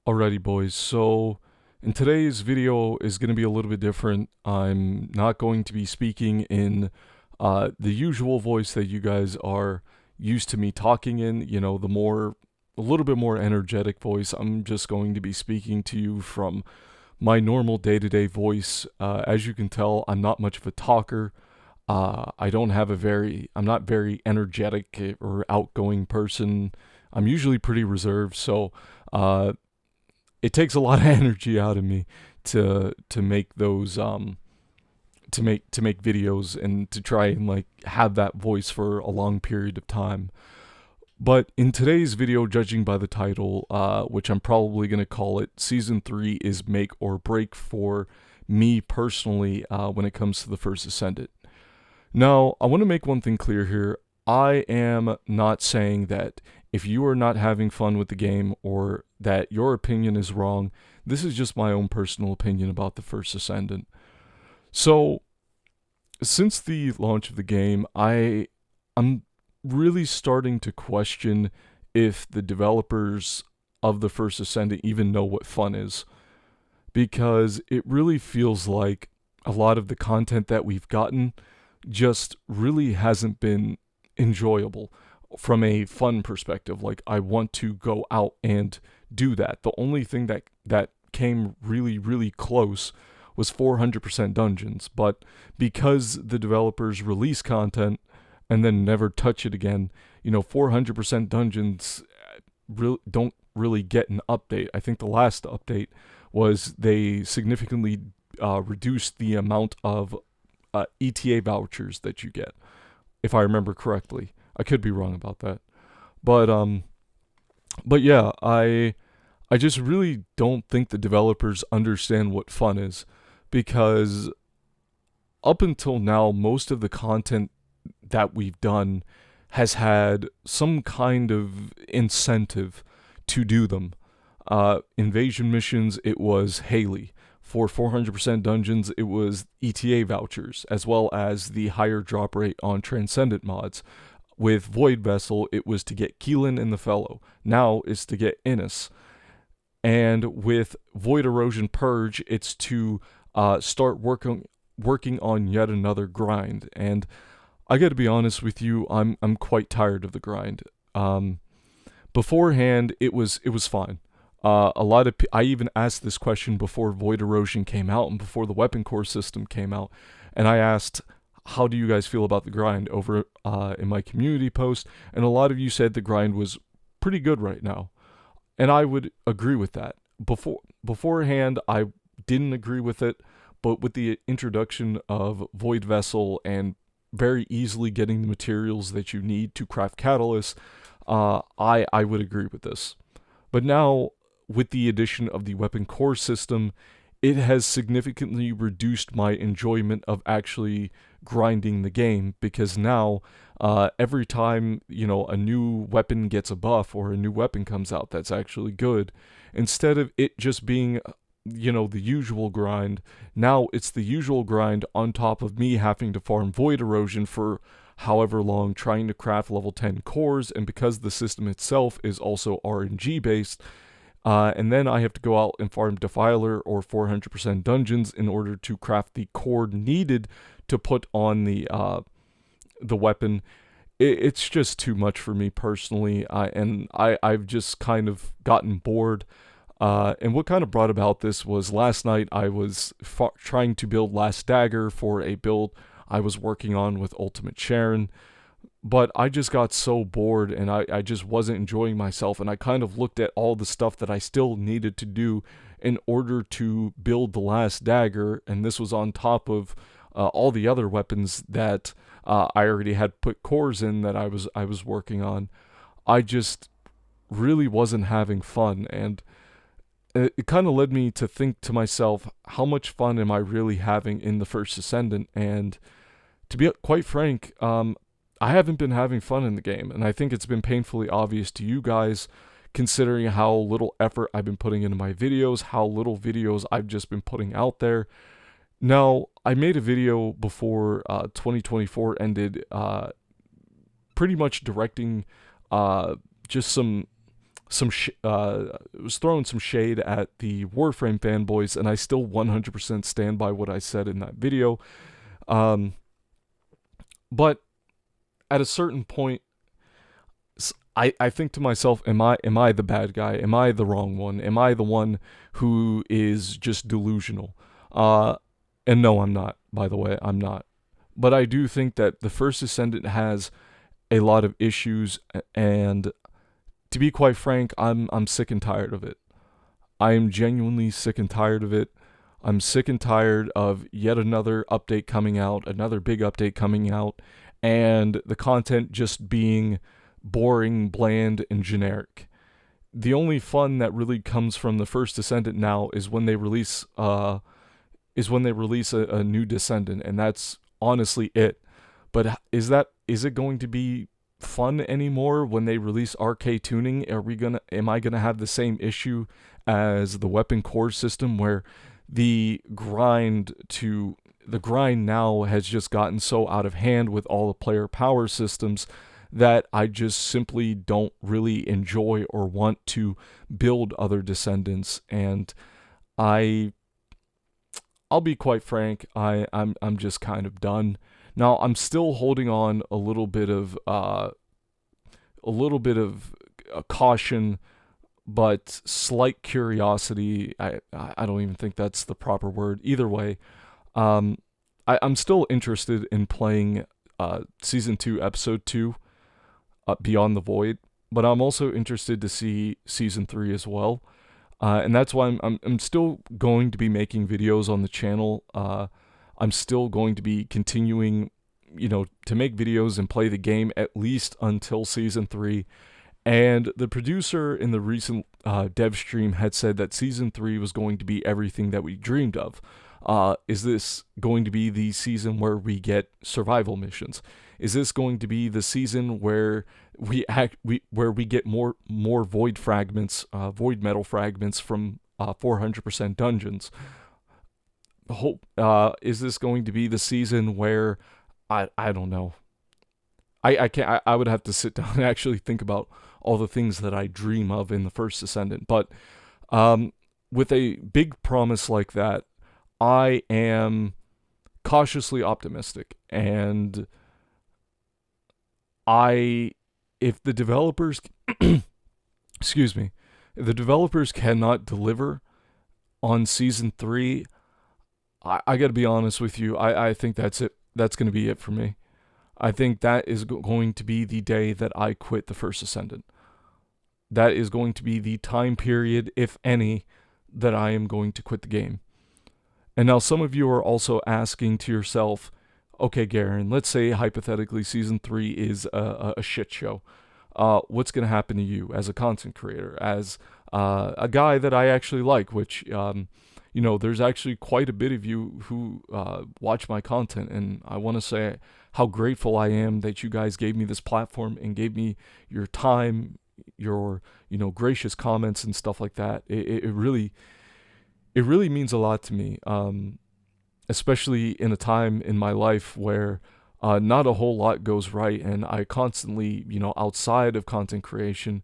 Alrighty, boys. So, in today's video is going to be a little bit different. I'm not going to be speaking in the usual voice that you guys are used to me talking in. A little bit more energetic voice. I'm just going to be speaking to you from my normal day-to-day voice. As you can tell, I'm not much of a talker. I'm not very energetic or outgoing person. I'm usually pretty reserved, so it takes a lot of energy out of me to make those to make videos and to try and like have that voice for a long period of time. But in today's video, judging by the title, which I'm probably going to call it, Season 3 is make or break for me personally when it comes to the first Descendant. Now, I want to make one thing clear here. I am not saying that if you are not having fun with the game or that your opinion is wrong. This is just my own personal opinion about the first Descendant. So, since the launch of the game, I'm really starting to question if the developers of the first Descendant even know what fun is, because it really feels like a lot of the content that we've gotten just really hasn't been enjoyable from a fun perspective. Like, I want to go out and do that. The only thing that came really close was 400% dungeons, but because the developers release content and then never touch it again, 400% dungeons don't really get an update. I think the last update was they significantly reduced the amount of ETA vouchers that you get, if I remember correctly. I could be wrong about that. But yeah, I just really don't think the developers understand what fun is, because up until now, most of the content that we've done has had some kind of incentive to do them. Invasion missions, it was Haley. For 400% dungeons, it was ETA vouchers, as well as the higher drop rate on Transcendent mods. With Void Vessel, it was to get Keelan and the Fellow. Now it's to get Innis. And with Void Erosion Purge, it's to start working on yet another grind. And I got to be honest with you, I'm quite tired of the grind. Beforehand, it was fine. I even asked this question before Void Erosion came out and before the Weapon Core system came out, and I asked, how do you guys feel about the grind over in my community post? And a lot of you said the grind was pretty good right now, and I would agree with that. Beforehand, I didn't agree with it, but with the introduction of Void Vessel and very easily getting the materials that you need to craft catalysts, I would agree with this. But now, with the addition of the Weapon Core system, it has significantly reduced my enjoyment of actually grinding the game, because now every time a new weapon gets a buff or a new weapon comes out that's actually good, instead of it just being the usual grind, now it's the usual grind on top of me having to farm Void Erosion for however long, trying to craft level 10 cores, and because the system itself is also RNG based, and then I have to go out and farm Defiler or 400% dungeons in order to craft the core needed to put on the weapon. It's just too much for me personally, I've just kind of gotten bored. And what kind of brought about this was last night I was trying to build Last Dagger for a build I was working on with Ultimate Sharon. But I just got so bored and I just wasn't enjoying myself, and I kind of looked at all the stuff that I still needed to do in order to build the Last Dagger, and this was on top of all the other weapons that I already had put cores in that I was working on. I just really wasn't having fun, and it kind of led me to think to myself, how much fun am I really having in the first Descendant? And to be quite frank, I haven't been having fun in the game, and I think it's been painfully obvious to you guys, considering how little effort I've been putting into my videos, how little videos I've just been putting out there. Now, I made a video before 2024 ended, pretty much directing just some was throwing some shade at the Warframe fanboys, and I still 100% stand by what I said in that video. Um, but at a certain point, I think to myself, am I the bad guy? Am I the wrong one? Am I the one who is just delusional? And no, I'm not. By the way, I'm not. But I do think that the first Descendant has a lot of issues, and to be quite frank, I'm sick and tired of it. I am genuinely sick and tired of it. I'm sick and tired of yet another update coming out, another big update coming out, and the content just being boring, bland, and generic. The only fun that really comes from the first Descendant now is when they release a new Descendant, and that's honestly it. But is it going to be fun anymore when they release RK tuning? Am I gonna have the same issue as the weapon core system, where the grind now has just gotten so out of hand with all the player power systems that I just simply don't really enjoy or want to build other Descendants. And I'll be quite frank, I'm just kind of done. Now I'm still holding on a little bit of caution, but slight curiosity. I don't even think that's the proper word. Either way, I'm still interested in playing season 2, episode 2, Beyond the Void, but I'm also interested to see season 3 as well. And that's why I'm still going to be making videos on the channel. I'm still going to be continuing, to make videos and play the game at least until season 3. And the producer in the recent dev stream had said that season 3 was going to be everything that we dreamed of. Is this going to be the season where we get survival missions? Is this going to be the season where we get more void fragments, void metal fragments from 400% dungeons? Is this going to be the season where I don't know. I can't. I would have to sit down and actually think about all the things that I dream of in the first Descendant. But with a big promise like that, I am cautiously optimistic. And if the developers, excuse me, if the developers cannot deliver on season 3, I got to be honest with you. I think that's it. That's going to be it for me. I think that is going to be the day that I quit the first Ascendant. That is going to be the time period, if any, that I am going to quit the game. And now some of you are also asking to yourself, okay, Garen, let's say hypothetically season 3 is a shit show. What's going to happen to you as a content creator, as a guy that I actually like, which, there's actually quite a bit of you who watch my content, and I want to say how grateful I am that you guys gave me this platform and gave me your time, your, gracious comments and stuff like that. It really means a lot to me, especially in a time in my life where not a whole lot goes right, and I constantly, outside of content creation,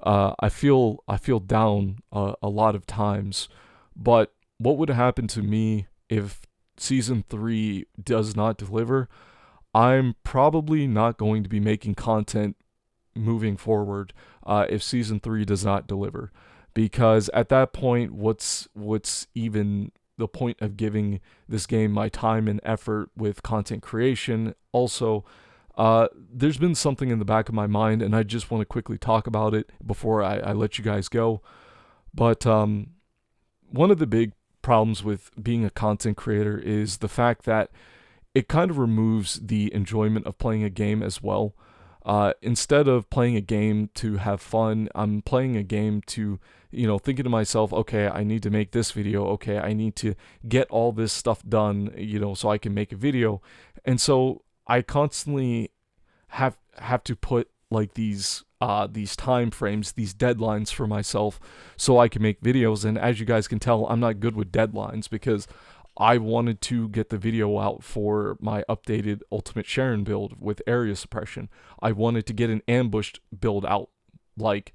I feel down a lot of times. But what would happen to me if season 3 does not deliver? I'm probably not going to be making content moving forward if season 3 does not deliver, because at that point, what's even the point of giving this game my time and effort with content creation? Also, there's been something in the back of my mind, and I just want to quickly talk about it before I let you guys go. But one of the big problems with being a content creator is the fact that it kind of removes the enjoyment of playing a game as well. Instead of playing a game to have fun, I'm playing a game to, thinking to myself, okay, I need to make this video. Okay, I need to get all this stuff done, so I can make a video. And so I constantly have to put like these time frames, these deadlines for myself so I can make videos. And as you guys can tell, I'm not good with deadlines because I wanted to get the video out for my updated Ultimate Sharon build with area suppression. I wanted to get an ambushed build out like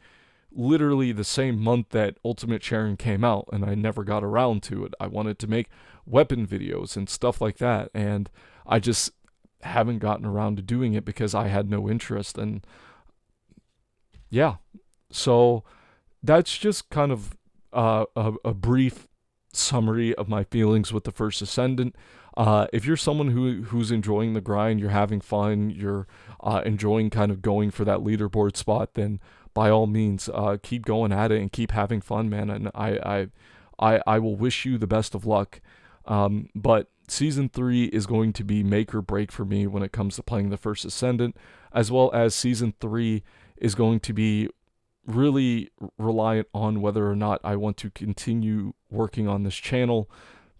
literally the same month that Ultimate Sharing came out, and I never got around to it. I wanted to make weapon videos and stuff like that, and I just haven't gotten around to doing it because I had no interest. And yeah, so that's just kind of a brief summary of my feelings with the first Ascendant. If you're someone who's enjoying the grind, you're having fun, you're enjoying kind of going for that leaderboard spot, then by all means, keep going at it and keep having fun, man. And I will wish you the best of luck. But Season 3 is going to be make or break for me when it comes to playing the first Ascendant, as well as Season 3 is going to be really reliant on whether or not I want to continue working on this channel,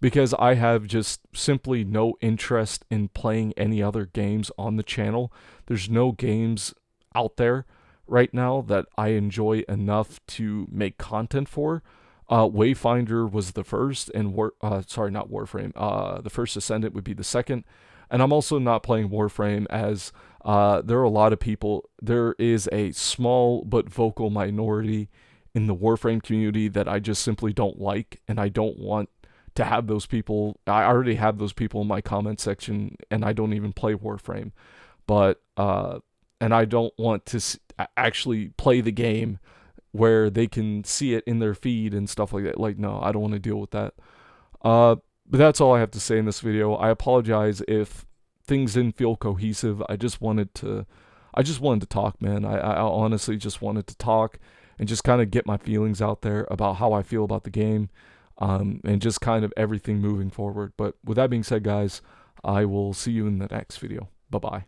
because I have just simply no interest in playing any other games on the channel. There's no games out there right now that I enjoy enough to make content for. Wayfinder was the first, and sorry, not Warframe. The first Ascendant would be the second, and I'm also not playing Warframe as there are a lot of people. There is a small but vocal minority in the Warframe community that I just simply don't like, and I don't want to have those people. I already have those people in my comment section, and I don't even play Warframe, but and I don't want to actually play the game where they can see it in their feed and stuff like that. Like, no, I don't want to deal with that. But that's all I have to say in this video. I apologize if things didn't feel cohesive. I just wanted to talk, man. I honestly just wanted to talk and just kind of get my feelings out there about how I feel about the game, and just kind of everything moving forward. But with that being said, guys, I will see you in the next video. Bye-bye.